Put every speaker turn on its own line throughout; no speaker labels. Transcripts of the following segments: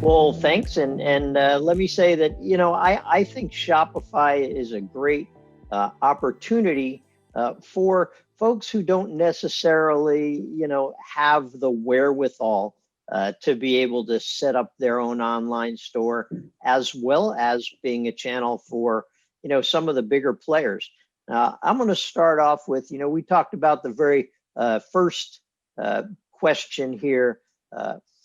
Well, thanks, and let me say that I think Shopify is a great opportunity for folks who don't necessarily have the wherewithal to be able to set up their own online store, as well as being a channel for some of the bigger players. I'm going to start off with we talked about the very first question here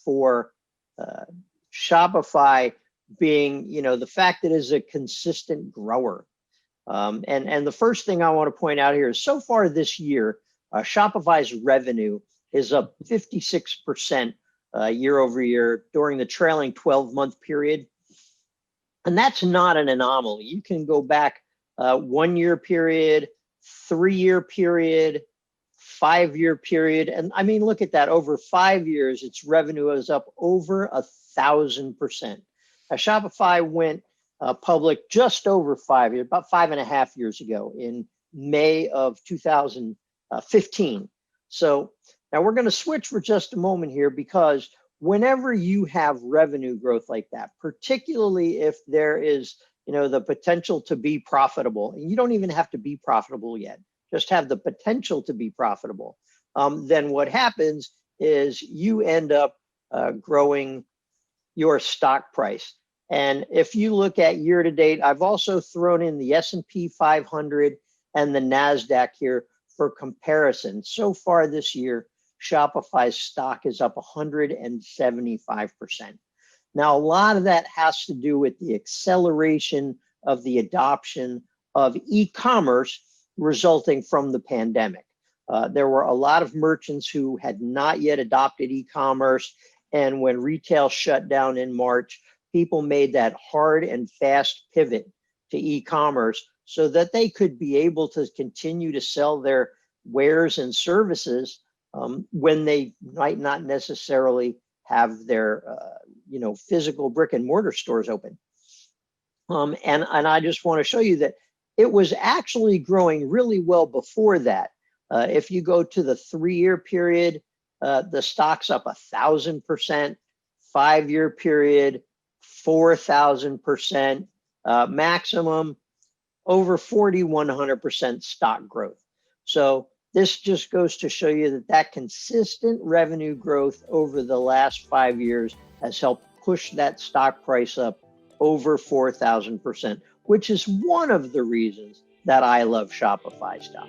for. Uh, Shopify being, the fact that it is a consistent grower. And the first thing I want to point out here is so far this year, Shopify's revenue is up 56% year over year during the trailing 12-month period. And that's not an anomaly. You can go back 1 year period, 3 year period, 5 year period. And I mean, look at that. Over 5 years, its revenue is up over 1,000%. Shopify went public just over 5 years, about 5.5 years ago in May of 2015. So now we're going to switch for just a moment here, because whenever you have revenue growth like that, particularly if there is the potential to be profitable, and you don't even have to be profitable yet, just have the potential to be profitable, then what happens is you end up growing your stock price. And if you look at year to date, I've also thrown in the S&P 500 and the NASDAQ here for comparison. So far this year, Shopify's stock is up 175%. Now, a lot of that has to do with the acceleration of the adoption of e-commerce resulting from the pandemic. There were a lot of merchants who had not yet adopted e-commerce, and when retail shut down in March, people made that hard and fast pivot to e-commerce so that they could be able to continue to sell their wares and services when they might not necessarily have their physical brick and mortar stores open. And I just want to show you that it was actually growing really well before that. If you go to the 3 year period, the stock's up 1,000%, 5 year period, 4,000%, maximum over 4,100% stock growth. So this just goes to show you that consistent revenue growth over the last 5 years has helped push that stock price up over 4,000%, which is one of the reasons that I love Shopify stock.